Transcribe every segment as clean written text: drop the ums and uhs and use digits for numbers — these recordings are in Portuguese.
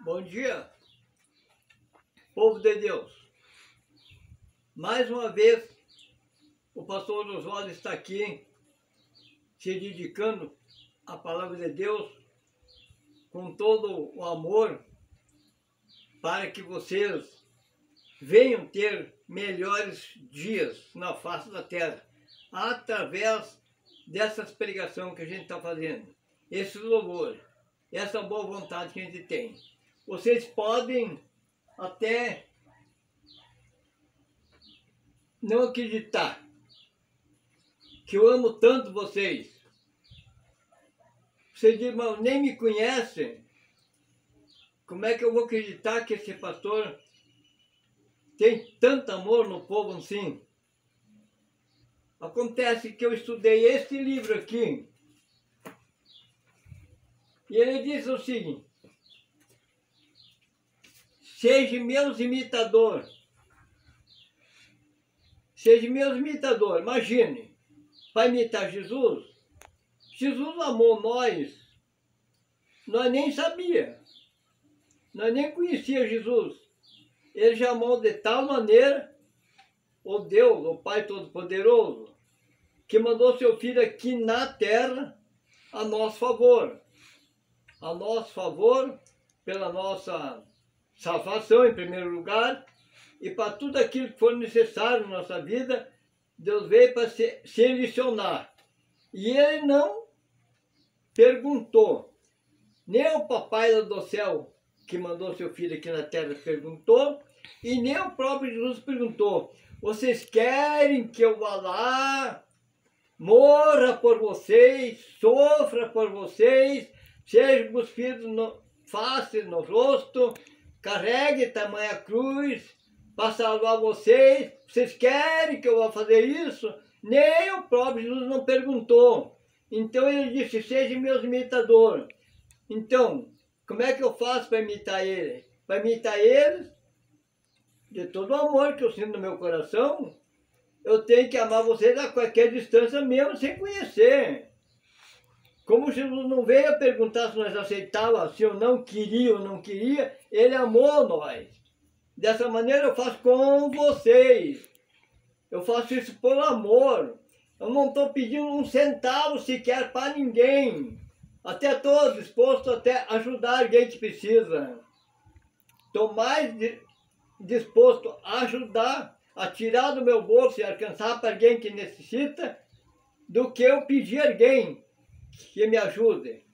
Bom dia, povo de Deus. Mais uma vez, o pastor Oswaldo está aqui se dedicando à palavra de Deus com todo o amor para que vocês venham ter melhores dias na face da terra através dessas pregações que a gente está fazendo, esse louvor, essa boa vontade que a gente tem. Vocês podem até não acreditar que eu amo tanto vocês. Vocês dizem, mas nem me conhecem. Como é que eu vou acreditar que esse pastor tem tanto amor no povo assim? Acontece que eu estudei este livro aqui e ele diz o seguinte: seja meus imitadores. Seja meus imitadores. Imagine, para imitar Jesus. Jesus amou nós nem sabia. Nós nem conhecia Jesus. Ele já amou de tal maneira, o Deus, o Pai Todo-Poderoso, que mandou seu Filho aqui na terra a nosso favor. A nosso favor, pela nossa salvação, em primeiro lugar, e para tudo aquilo que for necessário na nossa vida, Deus veio para selecionar. E Ele não perguntou, nem o Papai do céu, que mandou seu Filho aqui na terra, perguntou, e nem o próprio Jesus perguntou: vocês querem que eu vá lá, morra por vocês, sofra por vocês, seja cuspido no face, no rosto, carregue tamanha cruz para salvar vocês? Vocês querem que eu vá fazer isso? Nem o próprio Jesus não perguntou. Então ele disse: sejam meus imitadores. Então, como é que eu faço para imitar ele? Para imitar eles, de todo o amor que eu sinto no meu coração, eu tenho que amar vocês a qualquer distância mesmo, sem conhecer. Como Jesus não veio a perguntar se nós aceitávamos, se eu não queria ou não queria, Ele amou nós. Dessa maneira eu faço com vocês. Eu faço isso por amor. Eu não estou pedindo um centavo sequer para ninguém. Até estou disposto até a ajudar alguém que precisa. Estou mais disposto a ajudar, a tirar do meu bolso e alcançar para alguém que necessita, do que eu pedir a alguém que me ajude.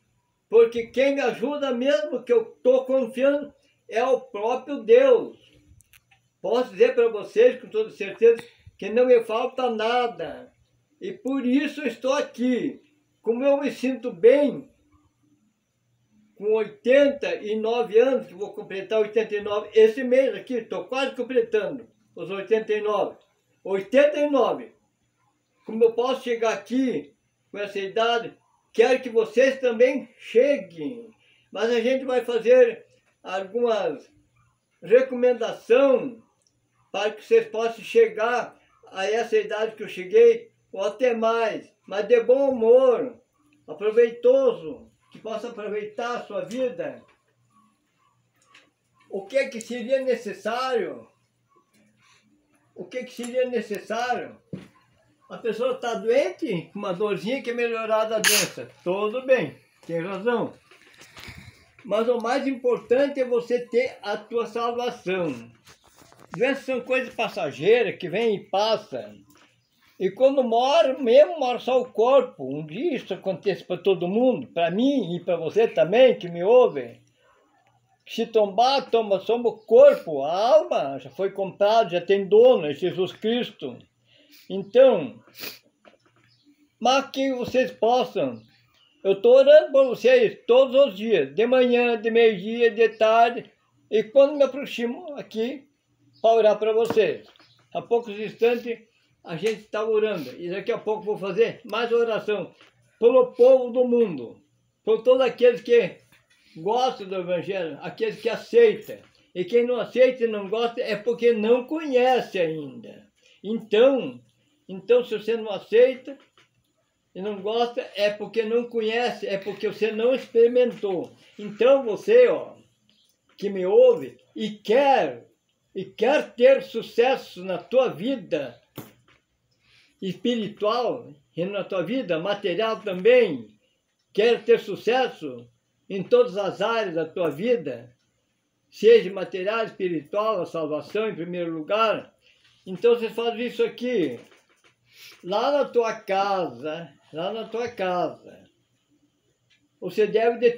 Porque quem me ajuda mesmo, que eu estou confiando, é o próprio Deus. Posso dizer para vocês com toda certeza que não me falta nada. E por isso eu estou aqui. Como eu me sinto bem, com 89 anos, que vou completar 89, esse mês aqui, estou quase completando os 89. 89. Como eu posso chegar aqui com essa idade, quero que vocês também cheguem. Mas a gente vai fazer algumas recomendações para que vocês possam chegar a essa idade que eu cheguei, ou até mais, mas de bom humor, aproveitoso, que possa aproveitar a sua vida. O que é que seria necessário? O que é que seria necessário? A pessoa está doente, com uma dorzinha que é melhorar da doença. Tudo bem, tem razão. Mas o mais importante é você ter a tua salvação. Doenças são coisas passageiras que vêm e passam. E quando mora, mesmo mora só o corpo. Um dia isso acontece para todo mundo, para mim e para você também que me ouve. Se tombar, toma só o corpo, a alma já foi comprada, já tem dono, é Jesus Cristo. Então, mas que vocês possam, eu estou orando por vocês todos os dias, de manhã, de meio-dia, de tarde, e quando me aproximo aqui, para orar para vocês. Há poucos instantes a gente está orando, e daqui a pouco vou fazer mais oração pelo povo do mundo, por todos aqueles que gostam do Evangelho, aqueles que aceitam. E quem não aceita e não gosta é porque não conhece ainda. Então, se você não aceita e não gosta, é porque não conhece, é porque você não experimentou. Então você, que me ouve e quer ter sucesso na tua vida espiritual e na tua vida material também, quer ter sucesso em todas as áreas da tua vida, seja material, espiritual, a salvação em primeiro lugar, então você faz isso aqui, lá na tua casa, você deve de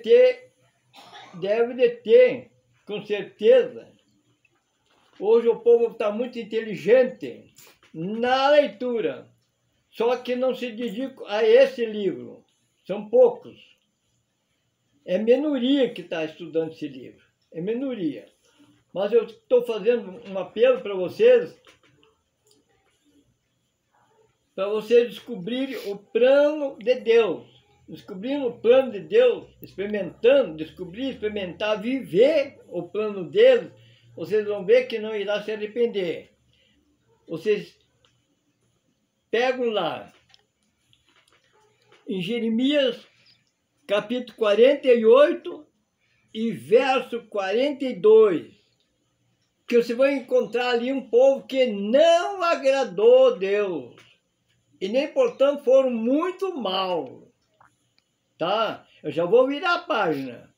ter, com certeza. Hoje o povo está muito inteligente na leitura, só que não se dedica a esse livro. São poucos. É minoria que está estudando esse livro. É minoria. Mas eu estou fazendo um apelo para vocês descobrirem o plano de Deus. Descobrindo o plano de Deus, experimentar, viver o plano dele, vocês vão ver que não irá se arrepender. Vocês pegam lá, em Jeremias, capítulo 48 e verso 42, que você vai encontrar ali um povo que não agradou a Deus, e nem, portanto, foram muito mal. Tá? Eu já vou virar a página.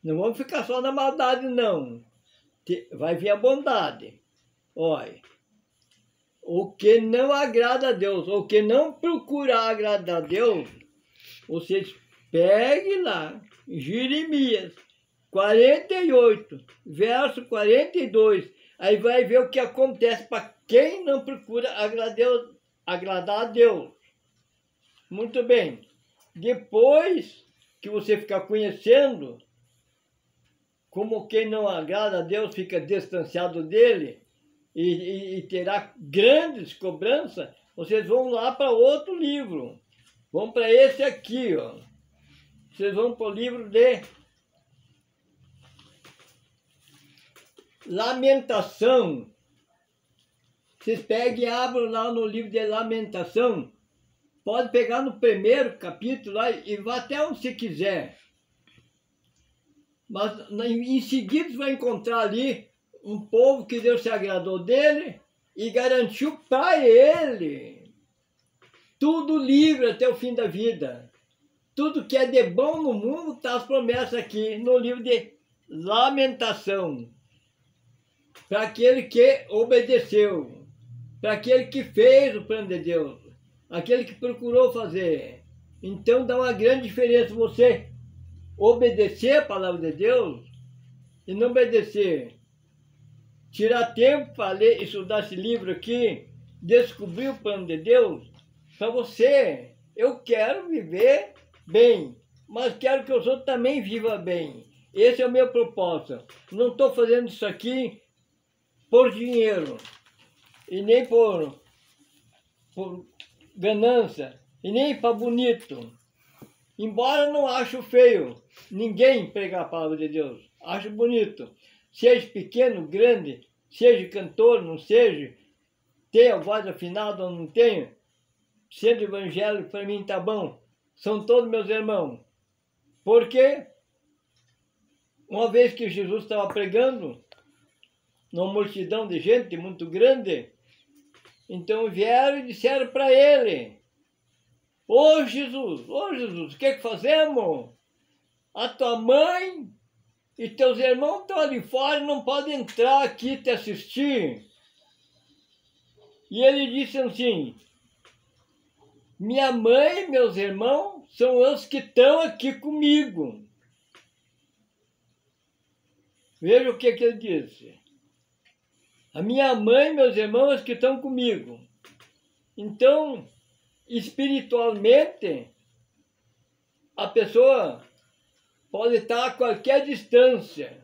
Não vamos ficar só na maldade, não. Vai vir a bondade. Olha, o que não agrada a Deus, o que não procura agradar a Deus, vocês peguem lá, Jeremias 48, verso 42, aí vai ver o que acontece para quem não procura agradar a Deus. Muito bem. Depois que você ficar conhecendo como quem não agrada a Deus fica distanciado dele e terá grandes cobranças, vocês vão lá para outro livro. Vão para esse aqui, ó. Vocês vão para o livro de Lamentação. Vocês peguem e abram lá no livro de Lamentação. Pode pegar no primeiro capítulo lá e vá até onde você quiser. Mas em seguida você vai encontrar ali um povo que Deus se agradou dele e garantiu para ele tudo livre até o fim da vida. Tudo que é de bom no mundo está as promessas aqui no livro de Lamentação. Para aquele que obedeceu, para aquele que fez o plano de Deus, aquele que procurou fazer. Então dá uma grande diferença você obedecer a palavra de Deus e não obedecer. Tirar tempo para ler, estudar esse livro aqui, descobrir o plano de Deus para você. Eu quero viver bem, mas quero que os outros também vivam bem. Esse é o meu propósito. Não estou fazendo isso aqui por dinheiro e nem por ganância e nem para bonito. Embora não acho feio ninguém pregar a palavra de Deus, acho bonito. Seja pequeno, grande, seja cantor, não seja, tenha voz afinada ou não tenha, sendo evangélico para mim tá bom. São todos meus irmãos. Porque uma vez que Jesus estava pregando numa multidão de gente muito grande, então vieram e disseram para ele: Ô Jesus, o que fazemos? A tua mãe e teus irmãos estão ali fora e não podem entrar aqui te assistir. E ele disse assim: minha mãe e meus irmãos são os que estão aqui comigo. Veja o que ele disse. A minha mãe e meus irmãos que estão comigo. Então, espiritualmente, a pessoa pode estar a qualquer distância.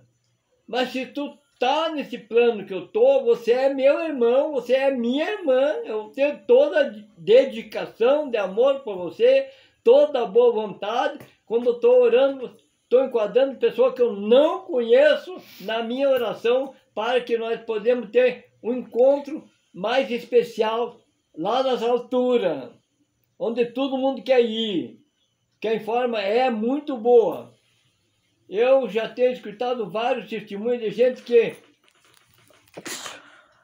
Mas se tu está nesse plano que eu estou, você é meu irmão, você é minha irmã. Eu tenho toda a dedicação de amor por você, toda a boa vontade. Quando eu estou orando, estou enquadrando pessoa que eu não conheço na minha oração, para que nós podemos ter um encontro mais especial lá nas alturas, onde todo mundo quer ir, que a forma é muito boa. Eu já tenho escutado vários testemunhos de gente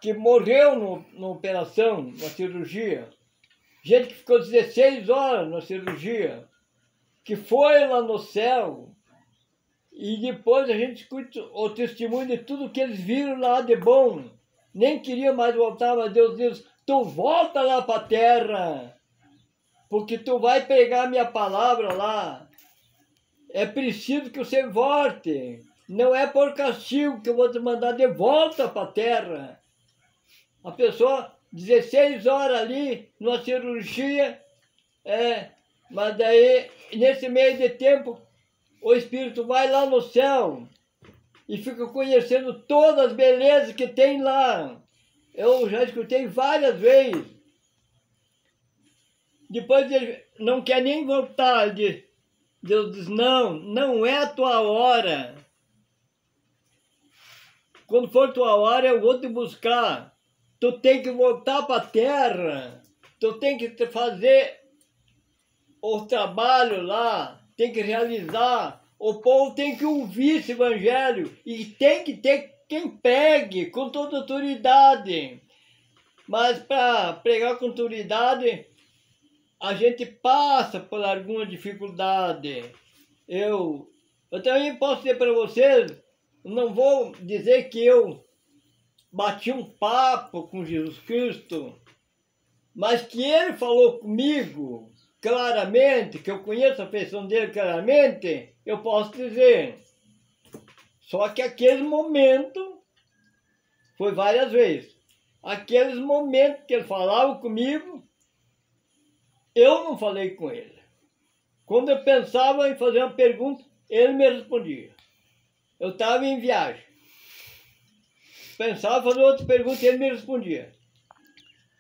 que morreu na operação, na cirurgia. Gente que ficou 16 horas na cirurgia, que foi lá no céu. E depois a gente escuta o testemunho de tudo que eles viram lá de bom. Nem queria mais voltar, mas Deus diz, tu volta lá para a terra, porque tu vai pegar minha palavra lá. É preciso que você volte. Não é por castigo que eu vou te mandar de volta para a terra. A pessoa, 16 horas ali, numa cirurgia, mas daí, nesse meio de tempo, o espírito vai lá no céu e fica conhecendo todas as belezas que tem lá. Eu já escutei várias vezes. Depois ele não quer nem voltar. Deus diz, não é a tua hora. Quando for tua hora, eu vou te buscar. Tu tem que voltar para a terra. Tu tem que fazer o trabalho lá. Tem que realizar. O povo tem que ouvir esse evangelho. E tem que ter quem pregue com toda autoridade. Mas para pregar com autoridade, a gente passa por alguma dificuldade. Eu também posso dizer para vocês, não vou dizer que eu bati um papo com Jesus Cristo, mas que ele falou comigo claramente, que eu conheço a pessoa dele claramente, eu posso dizer. Só que aquele momento, foi várias vezes, aqueles momentos que ele falava comigo, eu não falei com ele. Quando eu pensava em fazer uma pergunta, ele me respondia. Eu estava em viagem. Pensava em fazer outra pergunta e ele me respondia.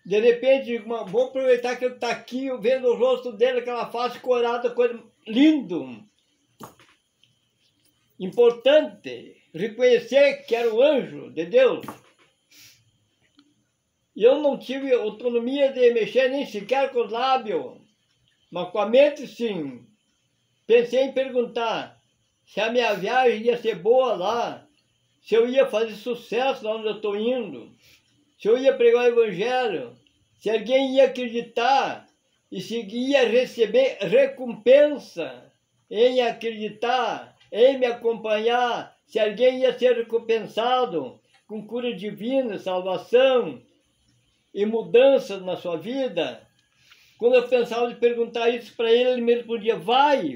De repente, vou aproveitar que ele está aqui, eu vendo o rosto dele, aquela face corada, coisa lindo. Importante reconhecer que era o anjo de Deus. E eu não tive autonomia de mexer nem sequer com os lábios, mas com a mente sim. Pensei em perguntar se a minha viagem ia ser boa lá, se eu ia fazer sucesso lá onde eu estou indo, se eu ia pregar o evangelho, se alguém ia acreditar e se ia receber recompensa em acreditar, em me acompanhar, se alguém ia ser recompensado com cura divina, salvação e mudanças na sua vida. Quando eu pensava de perguntar isso para ele, ele me respondia, vai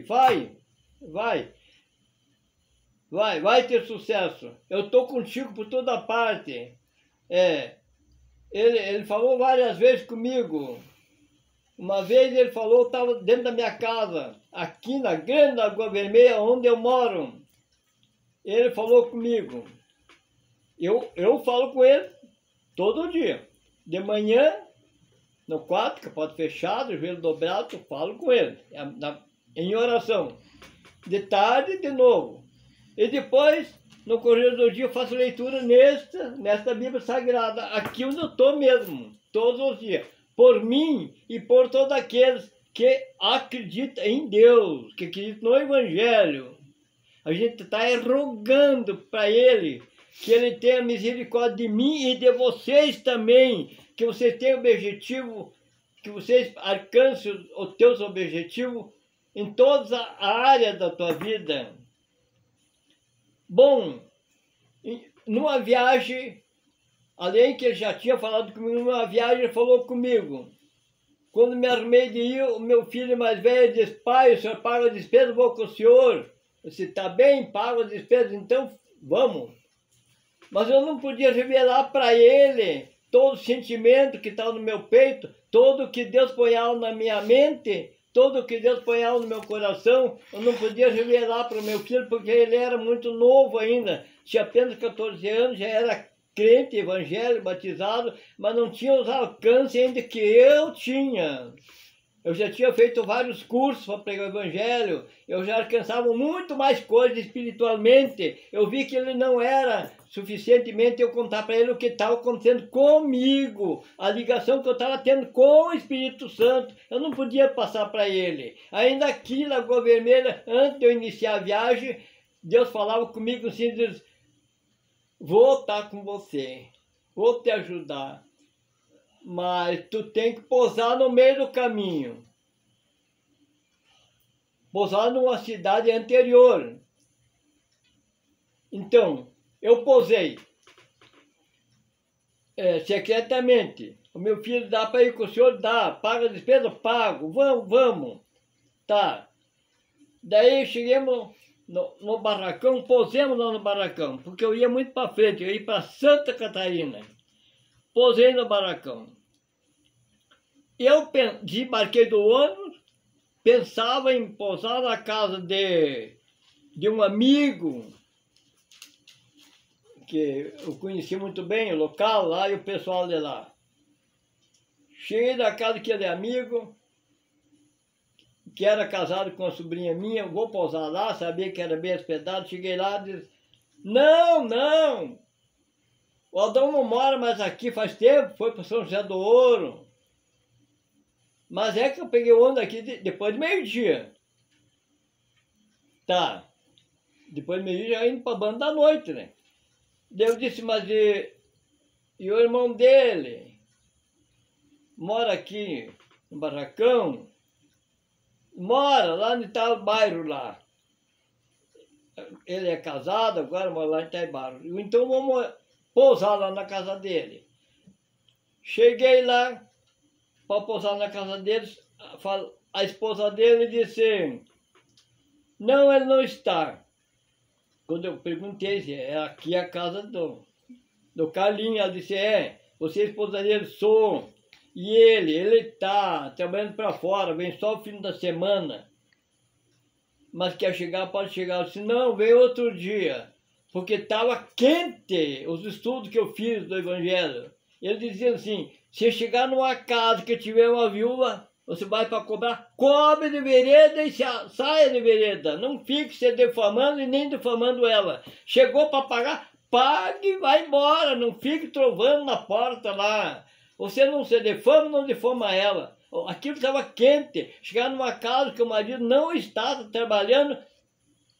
ter sucesso, eu estou contigo por toda parte. Ele falou várias vezes comigo. Uma vez ele falou, eu estava dentro da minha casa, aqui na Grande Lagoa Vermelha, onde eu moro. Ele falou comigo. Eu falo com ele todo dia. De manhã, no quarto, que pode fechado, joelho dobrado, eu falo com ele, em oração. De tarde, de novo. E depois, no correr do dia, eu faço leitura nesta Bíblia Sagrada, aqui onde eu estou mesmo, todos os dias. Por mim e por todos aqueles que acreditam em Deus, que acreditam no Evangelho. A gente está rogando para Ele que Ele tenha misericórdia de mim e de vocês também, que vocês tenham objetivo, que vocês alcancem os teus objetivos em toda a área da tua vida. Bom, numa viagem, além que ele já tinha falado comigo, numa viagem ele falou comigo. Quando me armei de ir, o meu filho mais velho disse, pai, o senhor paga a despesa, vou com o senhor. Eu disse, tá bem, pago a despesa, então vamos. Mas eu não podia revelar para ele todo o sentimento que estava no meu peito, todo o que Deus ponhava na minha mente, todo o que Deus ponhava no meu coração. Eu não podia revelar para o meu filho, porque ele era muito novo ainda, tinha apenas 14 anos, já era crente, evangélico, batizado, mas não tinha os alcances ainda que eu tinha. Eu já tinha feito vários cursos para pregar o evangelho, eu já alcançava muito mais coisas espiritualmente. Eu vi que ele não era suficientemente eu contar para ele o que estava acontecendo comigo, a ligação que eu estava tendo com o Espírito Santo. Eu não podia passar para ele. Ainda aqui na Lagoa Vermelha, antes de eu iniciar a viagem, Deus falava comigo assim, diz, vou estar com você, vou te ajudar, mas tu tem que pousar no meio do caminho. Pousar numa cidade anterior. Então, eu pousei secretamente. O meu filho dá para ir com o senhor? Dá. Paga a despesa? Pago. Vamos, vamos. Tá. Daí chegamos no barracão, pousemos lá no barracão, porque eu ia muito para frente, eu ia para Santa Catarina. Pousei no barracão. Eu desembarquei do ônibus, pensava em pousar na casa de um amigo, que eu conheci muito bem o local lá e o pessoal de lá. Cheguei da casa daquele amigo, que era casado com uma sobrinha minha, vou pousar lá, sabia que era bem hospedado, cheguei lá e disse, não, não, o Aldão não mora mais aqui faz tempo, foi para São José do Ouro. Mas é que eu peguei onda aqui depois do meio-dia. Tá, depois do meio-dia já indo para a banda da noite, né? Daí eu disse, mas e o irmão dele mora aqui no barracão? Mora lá em tal bairro lá. Ele é casado, agora mora lá em tal bairro. Então vamos pousar lá na casa dele. Cheguei lá para pousar na casa dele. A esposa dele disse, não, ele não está. Quando eu perguntei se é aqui a casa do Carlinhos, ela disse, você é esposa dele? Sou. E ele está trabalhando para fora, vem só o fim da semana. Mas quer chegar, pode chegar. Eu disse, não, vem outro dia. Porque estava quente os estudos que eu fiz do Evangelho. Ele dizia assim, se chegar numa casa que tiver uma viúva, você vai para cobrar, cobre de vereda e saia de vereda. Não fique se defamando e nem defamando ela. Chegou para pagar, pague e vai embora. Não fique trovando na porta lá. Você não se defama, não defama ela. Aquilo estava quente. Chegar numa casa que o marido não está trabalhando,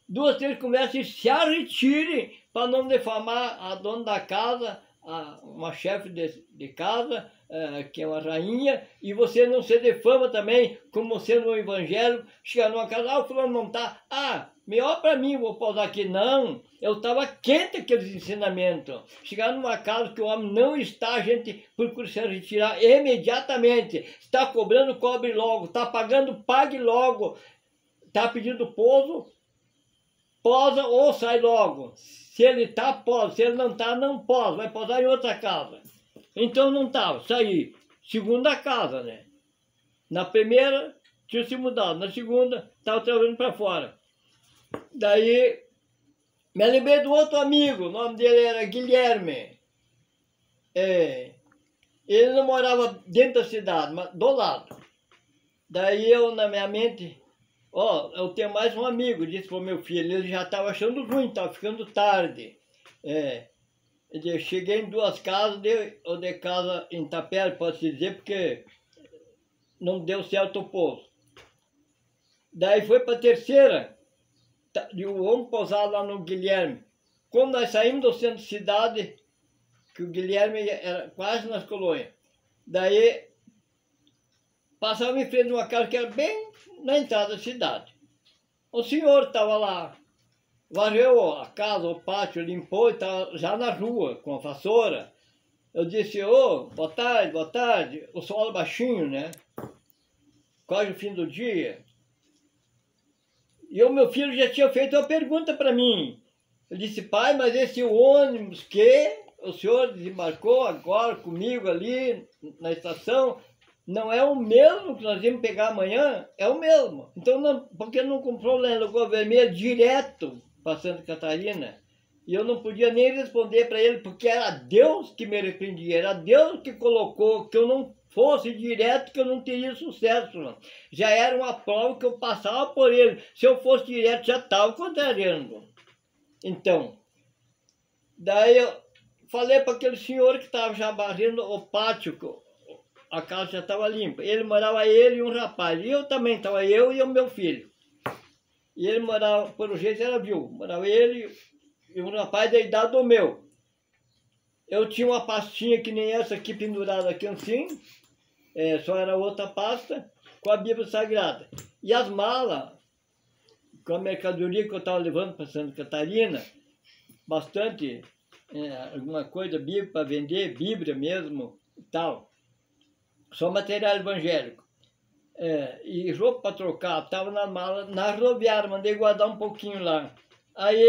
2, 3 conversas e se retire para não defamar a dona da casa, uma chefe de casa, que é uma rainha, e você não se defama também, como sendo um evangelho, chegar numa casa, o fulano não está, melhor para mim, vou pousar aqui. Não, eu estava quente aqueles ensinamentos. Chegar numa casa que o homem não está, a gente procura se retirar imediatamente. Está cobrando, cobre logo. Está pagando, pague logo. Está pedindo pouso, posa ou sai logo. Se ele está, posa. Se ele não está, não posa. Vai posar em outra casa. Então não estava, saí. Segunda casa, né? Na primeira, tinha se mudado. Na segunda, estava trabalhando para fora. Daí, me lembrei do outro amigo, o nome dele era Guilherme. Ele não morava dentro da cidade, mas do lado. Daí eu, na minha mente, eu tenho mais um amigo, disse para o meu filho, ele já estava achando ruim, estava ficando tarde. Eu cheguei em 2 casas, ou de casa em Tapera, pode-se dizer, porque não deu certo o pouso. Daí foi para a terceira, e o homem pousado lá no Guilherme. Quando nós saímos do centro de cidade, que o Guilherme era quase nas colônias, daí passava em frente de uma casa que era bem na entrada da cidade. O senhor estava lá, varreu a casa, o pátio, limpou e estava já na rua, com a vassoura. Eu disse, boa tarde, boa tarde. O sol baixinho, né? Quase o fim do dia. E o meu filho já tinha feito uma pergunta para mim. Eu disse, pai, mas esse ônibus que o senhor desembarcou agora comigo ali na estação, não é o mesmo que nós íamos pegar amanhã? É o mesmo. Então, por que não comprou lá em Lagoa Vermelha direto para Santa Catarina? E eu não podia nem responder para ele, porque era Deus que me repreendia, era Deus que colocou, que eu não fosse direto, que eu não teria sucesso. Não. Já era uma prova que eu passava por ele. Se eu fosse direto, já estava contrariando. Então, daí eu falei para aquele senhor que estava já varrendo o pátio, a casa já estava limpa. Ele morava, ele e um rapaz. E eu também estava, eu e o meu filho. E ele morava, pelo jeito era viúvo, morava ele e um rapaz da idade do meu. Eu tinha uma pastinha que nem essa aqui pendurada aqui assim, só era outra pasta, com a Bíblia Sagrada. E as malas, com a mercadoria que eu estava levando para Santa Catarina, bastante, alguma coisa, Bíblia para vender, Bíblia mesmo e tal. Só material evangélico. E roupa para trocar, estava na mala, na rodoviária, mandei guardar um pouquinho lá. Aí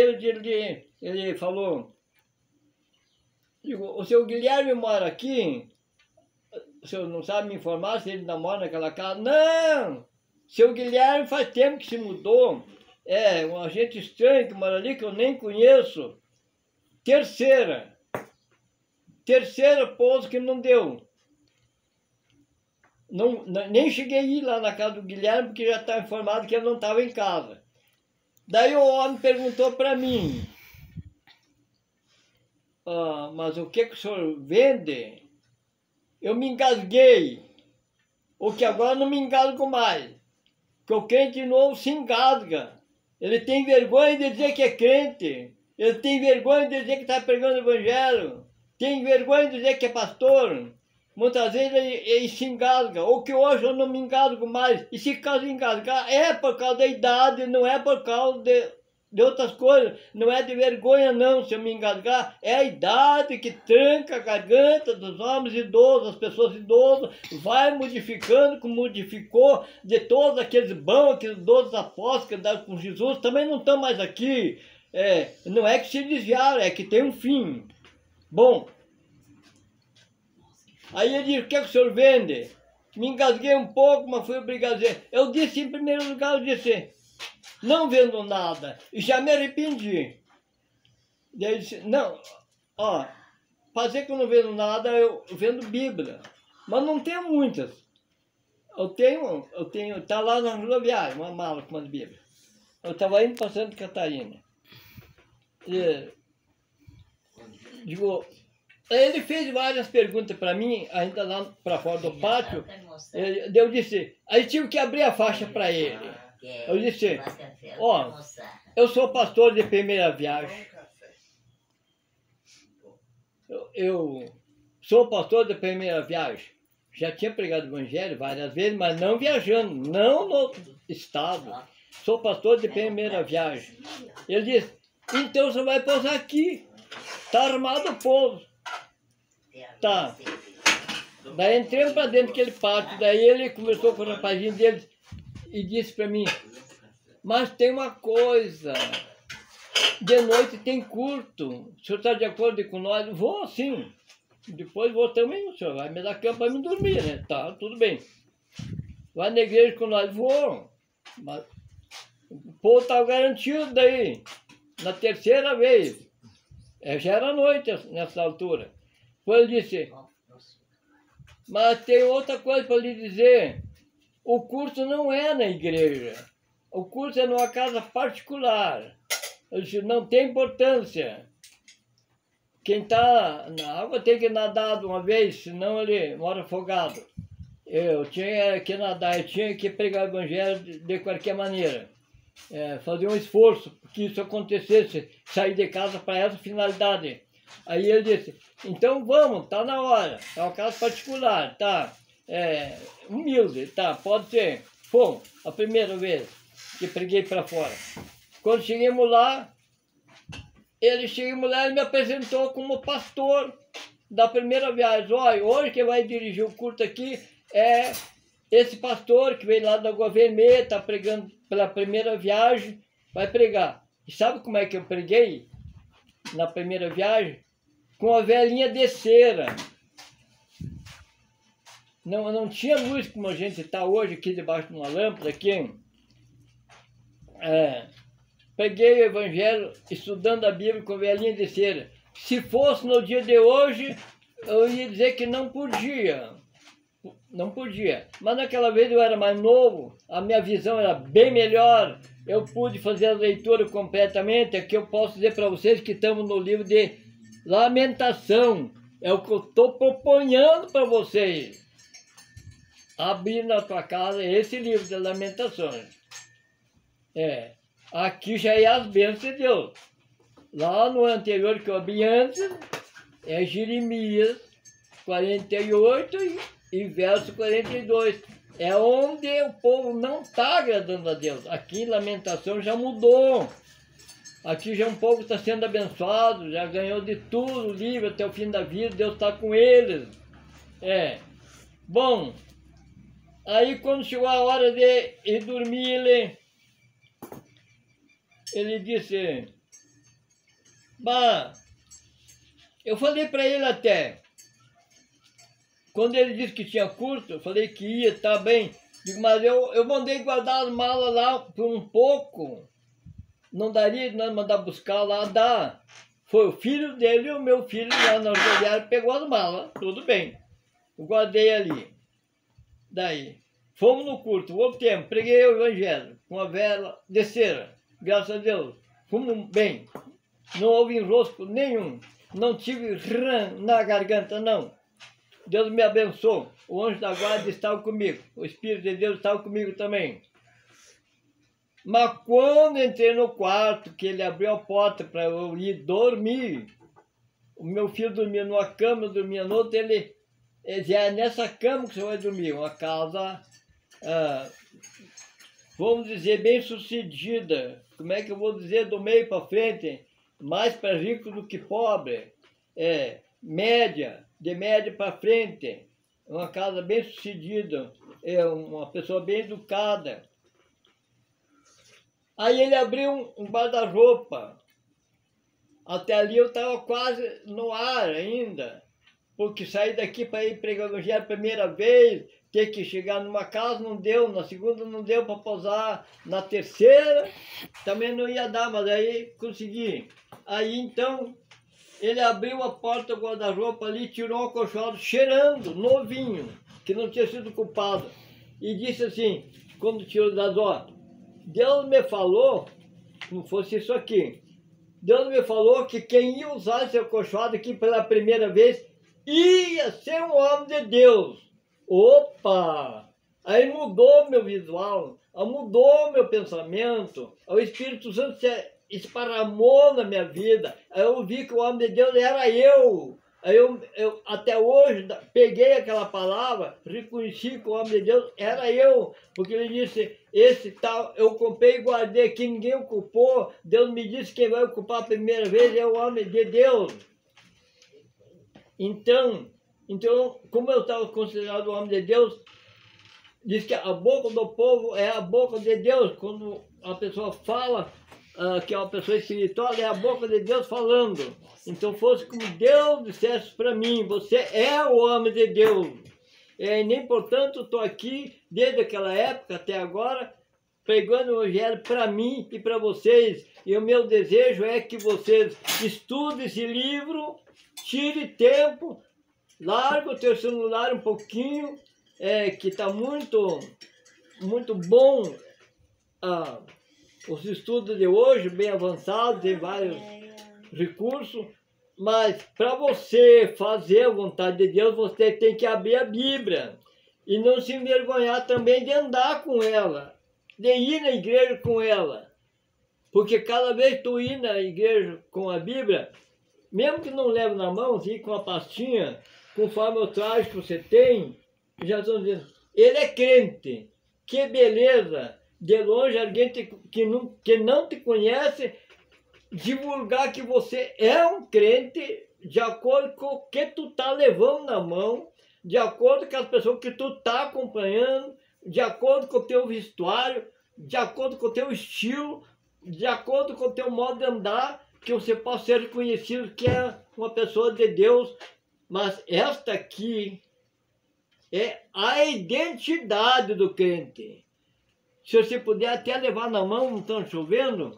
ele falou, digo, o seu Guilherme mora aqui? O senhor não sabe me informar se ele ainda mora naquela casa? Não! Seu Guilherme faz tempo que se mudou. Um agente estranho que mora ali, que eu nem conheço. Terceira pouso que não deu. Nem cheguei a ir lá na casa do Guilherme, porque já estava informado que ele não estava em casa. Daí o homem perguntou para mim, mas o que o senhor vende? Eu me engasguei, o que agora não me engasgo mais, porque o crente novo se engasga. Ele tem vergonha de dizer que é crente, ele tem vergonha de dizer que está pregando o evangelho, tem vergonha de dizer que é pastor. Muitas vezes ele se engasga, ou que hoje eu não me engasgo mais. E se caso engasgar, é por causa da idade, não é por causa de outras coisas. Não é de vergonha não, se eu me engasgar. É a idade que tranca a garganta dos homens idosos, as pessoas idosas. Vai modificando, como modificou de todos aqueles bons, aqueles 12 apóstolos que andaram com Jesus. Também não estão mais aqui. Não é que se desviaram, é que tem um fim. Bom. Aí ele disse, o que o senhor vende? Me engasguei um pouco, mas fui obrigado a dizer. Eu disse, em primeiro lugar, eu disse, não vendo nada. E já me arrependi. Daí ele disse, não, fazer que eu não vendo nada, eu vendo Bíblia. Mas não tenho muitas. Eu tenho, tá lá na rodoviária, uma mala com as Bíblias. Eu estava indo para Santa Catarina. Digo, ele fez várias perguntas para mim, ainda lá para fora do pátio. Eu disse, aí tive que abrir a faixa para ele. Eu disse, eu sou pastor de primeira viagem. Eu sou pastor de primeira viagem. Já tinha pregado o evangelho várias vezes, mas não viajando, não no estado. Sou pastor de primeira viagem. Ele disse, então você vai pousar aqui. Está armado o pouso. Tá. Daí entramos para dentro daquele pátio, daí ele conversou com o rapazinho dele e disse para mim, mas tem uma coisa, de noite tem culto, o senhor está de acordo com nós? Vou sim, depois vou também, o senhor vai me dar cama para me dormir, né? Tá, tudo bem. Vai na igreja com nós? Vou, mas o povo está garantido daí, na terceira vez, já era noite nessa altura. Depois ele disse, mas tem outra coisa para lhe dizer, o curso não é na igreja, o curso é numa casa particular. Eu disse, não tem importância. Quem está na água tem que nadar de uma vez, senão ele mora afogado. Eu tinha que nadar, eu tinha que pregar o evangelho de qualquer maneira. Fazer um esforço para que isso acontecesse, sair de casa para essa finalidade. Aí ele disse, então vamos, tá na hora, é uma casa particular, tá, humilde, tá, pode ser. Fomos, a primeira vez que preguei para fora. Quando chegamos lá, ele me apresentou como pastor da primeira viagem. Olha, hoje quem vai dirigir o culto aqui é esse pastor que veio lá da Água Vermelha, está pregando pela primeira viagem, vai pregar. E sabe como é que eu preguei na primeira viagem? Com a velhinha de cera. Não tinha luz como a gente está hoje aqui debaixo de uma lâmpada aqui. Peguei o evangelho estudando a Bíblia com a velhinha de cera. Se fosse no dia de hoje, eu ia dizer que não podia. Não podia. Mas naquela vez eu era mais novo, a minha visão era bem melhor. Eu pude fazer a leitura completamente. Aqui eu posso dizer para vocês que estamos no livro de Lamentação. É o que eu estou proponhando para vocês. Abrir na tua casa esse livro de Lamentações. aqui já é as bênçãos de Deus. Lá no anterior que eu abri antes, é Jeremias 48 e verso 42. É onde o povo não está agradando a Deus. Aqui em Lamentação já mudou. Aqui já um povo está sendo abençoado, já ganhou de tudo, livre até o fim da vida, Deus está com eles. Bom, aí quando chegou a hora de ir dormir, ele disse, bah, eu falei para ele até, quando ele disse que tinha curso, eu falei que ia, tá bem, digo, mas eu mandei guardar as malas lá por um pouco, não daria de nós mandar buscar lá, dá. Foi o filho dele e o meu filho lá na rodoviária, pegou as malas, tudo bem. Eu guardei ali. Daí, fomos no culto, voltemos, preguei o evangelho, com a vela, desceram, graças a Deus. Fomos bem, não houve enrosco nenhum, não tive rã na garganta, não. Deus me abençoou, o anjo da guarda estava comigo, o Espírito de Deus estava comigo também. Mas quando entrei no quarto, que ele abriu a porta para eu ir dormir, o meu filho dormia numa cama, eu dormia na outra, ele dizia, é nessa cama que você vai dormir, uma casa, vamos dizer, bem sucedida. Como é que eu vou dizer do meio para frente? Mais para rico do que pobre. Média, de média para frente. Uma casa bem sucedida, uma pessoa bem educada. Aí ele abriu um guarda-roupa. Até ali eu estava quase no ar ainda. Porque sair daqui para ir pregar o evangelho a primeira vez, ter que chegar numa casa não deu, na segunda não deu para pousar, na terceira também não ia dar, mas aí consegui. Aí então ele abriu a porta do guarda-roupa ali, tirou um acolchoado cheirando, novinho, que não tinha sido culpado. E disse assim, quando tirou das horas, Deus me falou, não fosse isso aqui, Deus me falou que quem ia usar esse acolchoado aqui pela primeira vez ia ser um homem de Deus. Opa! Aí mudou meu visual, mudou meu pensamento, o Espírito Santo se esparramou na minha vida. Aí eu vi que o homem de Deus era eu. Aí eu até hoje peguei aquela palavra, reconheci que o homem de Deus era eu, porque ele disse, esse tal, eu comprei e guardei, que ninguém ocupou, Deus me disse que quem vai ocupar a primeira vez é o homem de Deus. Então, como eu estava considerado o homem de Deus, diz que a boca do povo é a boca de Deus. Quando a pessoa fala que é uma pessoa espiritual, é a boca de Deus falando. Então fosse como Deus dissesse para mim, você é o homem de Deus. E nem portanto estou aqui, desde aquela época até agora, pregando o evangelho para mim e para vocês. E o meu desejo é que vocês estudem esse livro, tire tempo, larga o teu celular um pouquinho, que está muito bom os estudos de hoje, bem avançados, tem vários recursos, mas para você fazer a vontade de Deus, você tem que abrir a Bíblia e não se envergonhar também de andar com ela, de ir na igreja com ela, porque cada vez que tu ir na igreja com a Bíblia, mesmo que não leve na mão, ir com a pastinha, conforme o traje que você tem, já estão dizendo, ele é crente, que beleza, de longe alguém que não te conhece, divulgar que você é um crente de acordo com o que tu tá levando na mão, de acordo com as pessoas que tu tá acompanhando, de acordo com o teu vestuário, de acordo com o teu estilo, de acordo com o teu modo de andar, que você possa ser reconhecido que é uma pessoa de Deus. Mas esta aqui é a identidade do crente. Se você puder até levar na mão, não estão chovendo,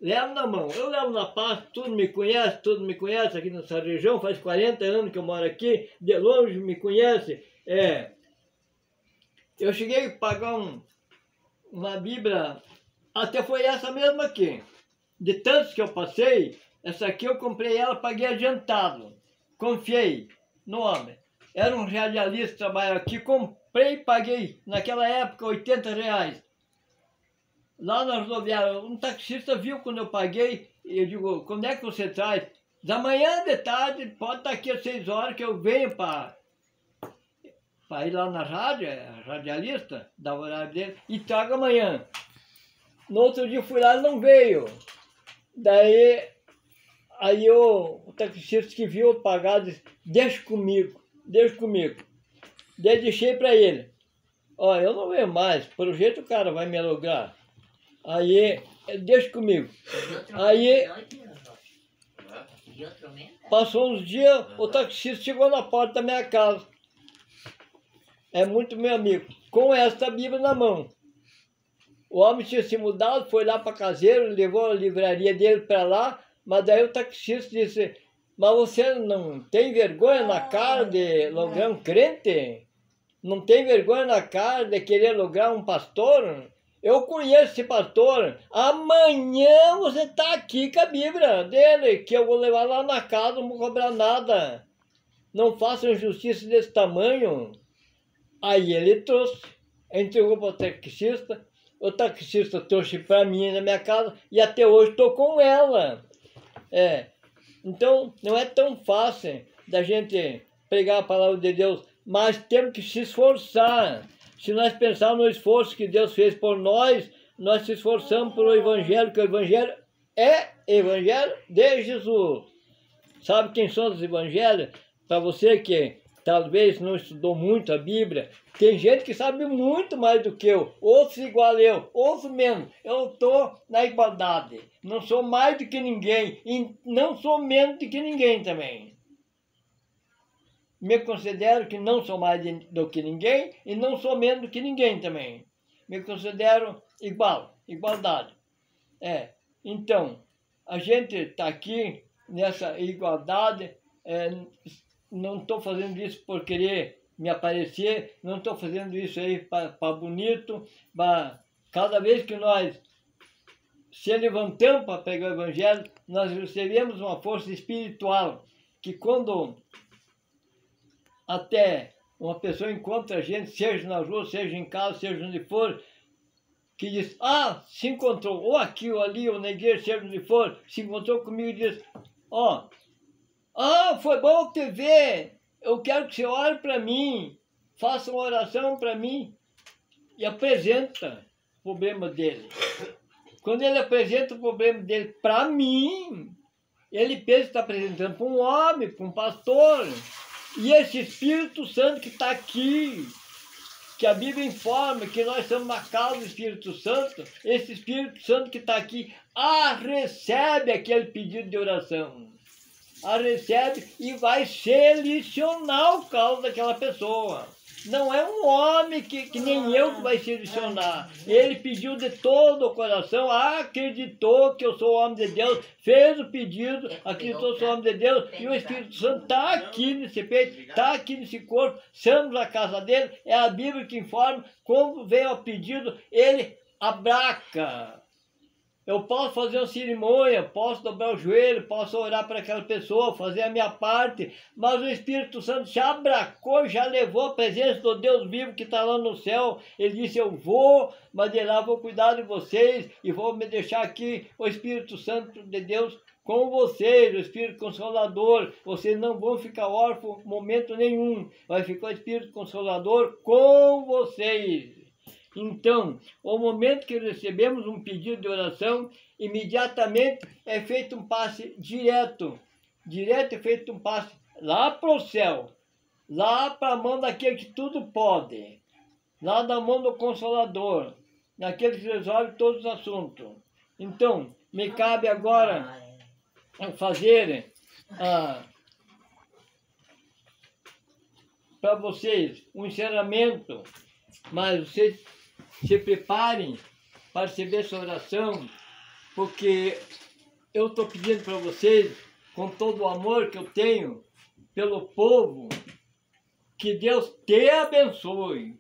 leva na mão. Eu levo na paz, tudo me conhece aqui nessa região, faz 40 anos que eu moro aqui, de longe me conhece. Eu cheguei a pagar uma Bíblia, até foi essa mesma aqui. De tantos que eu passei, essa aqui eu comprei ela, paguei adiantado. Confiei no homem. Era um radialista que trabalhava aqui, comprei e paguei, naquela época, R$80. lá na rodoviária, um taxista viu quando eu paguei, e eu digo, quando é que você traz? Da manhã de tarde, pode estar aqui às 6 horas que eu venho para ir lá na rádio, radialista, dá o horário dele, e trago amanhã. No outro dia eu fui lá e não veio. Daí, aí o taxista que viu eu pagar disse, deixa comigo. Daí deixei para ele. Ó, eu não venho mais, pelo jeito o cara vai me alugar. Aí, deixa comigo. Aí, passou uns dias, o taxista chegou na porta da minha casa. É muito meu amigo, com esta Bíblia na mão. O homem tinha se mudado, foi lá para caseiro, levou a livraria dele para lá, mas daí o taxista disse, mas você não tem vergonha na cara de lograr um crente? Não tem vergonha na cara de querer lograr um pastor? Eu conheço esse pastor, amanhã você está aqui com a Bíblia dele, que eu vou levar lá na casa, não vou cobrar nada. Não façam injustiça desse tamanho. Aí ele trouxe, entregou para o taxista trouxe para mim na minha casa e até hoje estou com ela. Então não é tão fácil da gente pregar a palavra de Deus, mas temos que se esforçar. Se nós pensarmos no esforço que Deus fez por nós, nós se esforçamos pelo Evangelho, que o Evangelho é Evangelho de Jesus. Sabe quem são os Evangelhos? Para você que talvez não estudou muito a Bíblia, tem gente que sabe muito mais do que eu, outros igual eu, outros menos. Eu estou na igualdade, não sou mais do que ninguém e não sou menos do que ninguém também. Me considero que não sou mais do que ninguém e não sou menos do que ninguém também. Me considero igualdade. Então, a gente está aqui nessa igualdade, não estou fazendo isso por querer me aparecer, não estou fazendo isso aí para bonito, cada vez que nós se levantamos para pegar o Evangelho, nós recebemos uma força espiritual, que quando até uma pessoa encontra a gente, seja na rua, seja em casa, seja onde for, que diz, se encontrou, ou aqui, ou ali, ou na igreja, seja onde for, se encontrou comigo e diz, foi bom te ver, eu quero que você ore para mim, faça uma oração para mim, e apresenta o problema dele. Quando ele apresenta o problema dele para mim, ele pensa que está apresentando para um homem, para um pastor, e esse Espírito Santo que está aqui, que a Bíblia informa que nós estamos na casa do Espírito Santo, esse Espírito Santo que está aqui, recebe aquele pedido de oração. Recebe e vai selecionar o caso daquela pessoa. Não é um homem que nem eu que vai selecionar. Ele pediu de todo o coração, acreditou que eu sou homem de Deus, fez o pedido, acreditou que eu sou homem de Deus, e o Espírito Santo está aqui nesse peito, está aqui nesse corpo, estamos na casa dele, é a Bíblia que informa, quando vem ao pedido, ele abraca. Eu posso fazer uma cerimônia, posso dobrar o joelho, posso orar para aquela pessoa, fazer a minha parte, mas o Espírito Santo já abracou, já levou a presença do Deus vivo que está lá no céu. Ele disse, eu vou, mas de lá vou cuidar de vocês e vou me deixar aqui o Espírito Santo de Deus com vocês, o Espírito Consolador. Vocês não vão ficar órfãos em momento nenhum, vai ficar o Espírito Consolador com vocês. Então, o momento que recebemos um pedido de oração, imediatamente é feito um passe direto. Direto é feito um passe lá para o céu, lá para a mão daquele que tudo pode, lá da mão do Consolador, daquele que resolve todos os assuntos. Então, me cabe agora fazer para vocês um encerramento, mas vocês se preparem para receber essa oração, porque eu estou pedindo para vocês, com todo o amor que eu tenho pelo povo, que Deus te abençoe.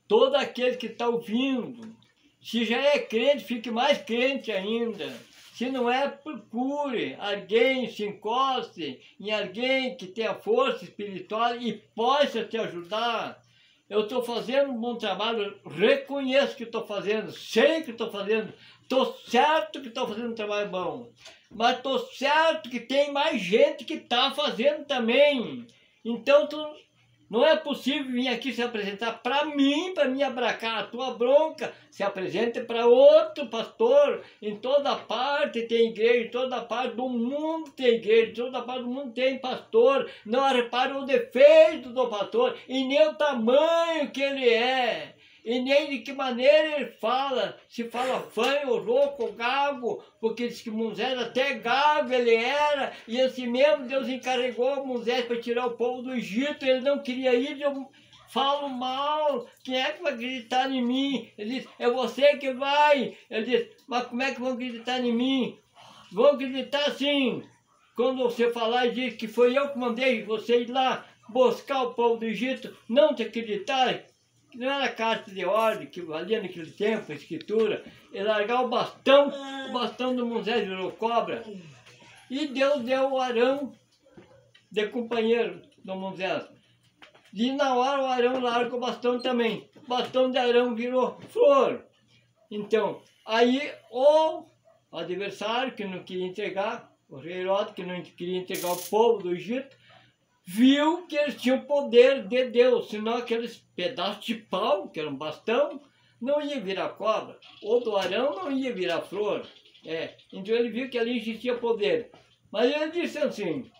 Todo aquele que está ouvindo, se já é crente, fique mais crente ainda. Se não é, procure alguém, se encoste em alguém que tenha força espiritual e possa te ajudar. eu estou fazendo um bom trabalho, reconheço que estou fazendo, sei que estou fazendo, estou certo que estou fazendo um trabalho bom, mas estou certo que tem mais gente que está fazendo também. Então, não é possível vir aqui se apresentar para mim, para me abracar a tua bronca. Se apresente para outro pastor. Em toda parte tem igreja, em toda parte do mundo tem igreja, em toda parte do mundo tem pastor. Não repare o defeito do pastor e nem o tamanho que ele é. E nem de que maneira ele fala, se fala fanho, ou louco, ou gago, porque diz que Moisés até gago ele era, e assim mesmo Deus encarregou Moisés para tirar o povo do Egito, ele não queria ir, eu falo mal, quem é que vai acreditar em mim? Ele diz, é você que vai. Ele diz, mas como é que vão acreditar em mim? Vão acreditar sim, quando você falar e diz que foi eu que mandei você ir lá buscar o povo do Egito, não te acreditar. Não era carta de ordem que valia naquele tempo, a escritura, e largar o bastão do Moisés virou cobra. E Deus deu o Arão de companheiro do Moisés. E na hora o Arão larga o bastão também. O bastão de Arão virou flor. Então, aí o adversário que não queria entregar, o rei Herodes que não queria entregar o povo do Egito, viu que eles tinham o poder de Deus, senão aqueles pedaços de pau, que era um bastão, não ia virar cobra, ou do Arão não ia virar flor. Então ele viu que ali existia poder. Mas ele disse assim,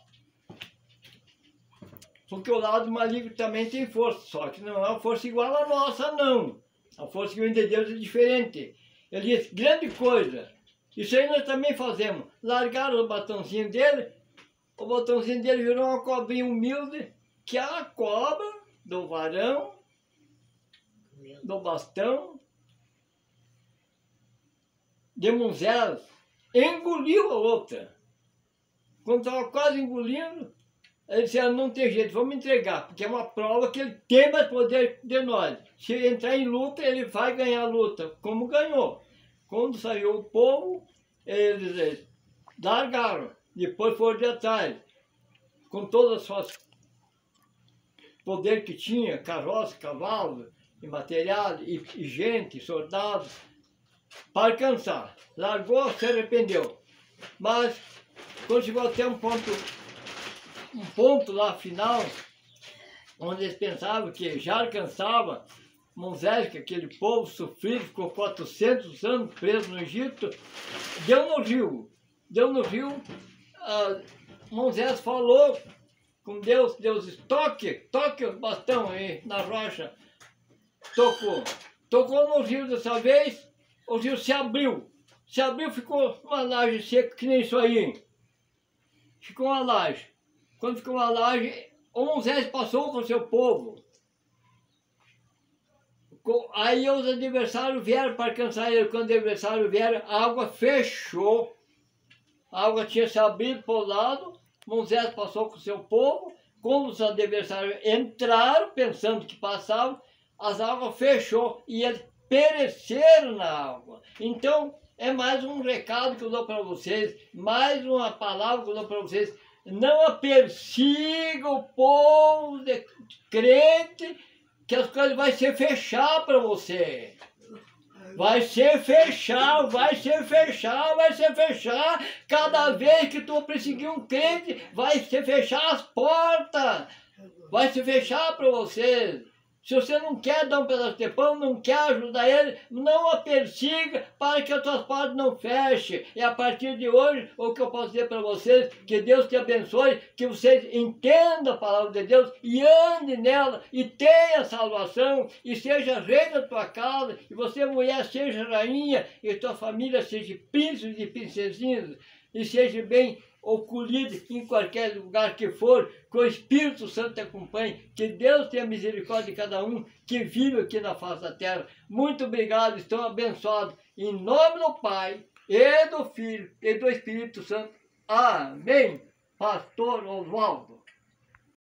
porque o lado maligno também tem força, só que não é uma força igual à nossa, não. A força que vem de Deus é diferente. Ele disse, grande coisa, isso aí nós também fazemos. Largaram o bastãozinho dele, o botãozinho dele virou uma cobrinha humilde, que é a cobra do varão, do bastão, de Moisés, engoliu a outra. Quando estava quase engolindo, ele disse, não tem jeito, vamos entregar, porque é uma prova que ele tem mais poder de nós. Se entrar em luta, ele vai ganhar a luta, como ganhou. Quando saiu o povo, eles largaram. Depois foram de atrás, com todas as suas poder que tinha, carroça, cavalo, e material, e gente, soldados, para alcançar. Largou, se arrependeu. Mas, quando chegou até um ponto lá final, onde eles pensavam que já alcançava Moisés, que aquele povo sofrido, ficou 400 anos preso no Egito, deu no rio. Moisés falou com Deus, toque o bastão aí na rocha. Tocou no rio dessa vez, o rio se abriu, ficou uma laje seca que nem isso aí. Ficou uma laje. Quando ficou uma laje, o Moisés passou com o seu povo. Aí os adversários vieram para alcançar ele. Quando os adversários vieram, a água fechou. A água tinha se abrido para o lado, Moisés passou com o seu povo, quando os adversários entraram, pensando que passavam, as águas fechou e eles pereceram na água. Então, é mais um recado que eu dou para vocês, mais uma palavra que eu dou para vocês, não persiga o povo de crente, que as coisas vão se fechar para você. Vai se fechar. Cada vez que tu perseguir um crente, vai se fechar as portas. Vai se fechar para você. Se você não quer dar um pedaço de pão, não quer ajudar ele, não a persiga para que as suas portas não fechem. E a partir de hoje, o que eu posso dizer para vocês, que Deus te abençoe, que vocês entendam a palavra de Deus e andem nela e tenha salvação e seja rei da tua casa, e você, mulher, seja rainha e tua família seja príncipes e princesinhas e seja bem ocolhido em qualquer lugar que for, que o Espírito Santo te acompanhe, que Deus tenha misericórdia de cada um que vive aqui na face da terra. Muito obrigado, estão abençoados, em nome do Pai, e do Filho, e do Espírito Santo. Amém. Pastor Oswaldo.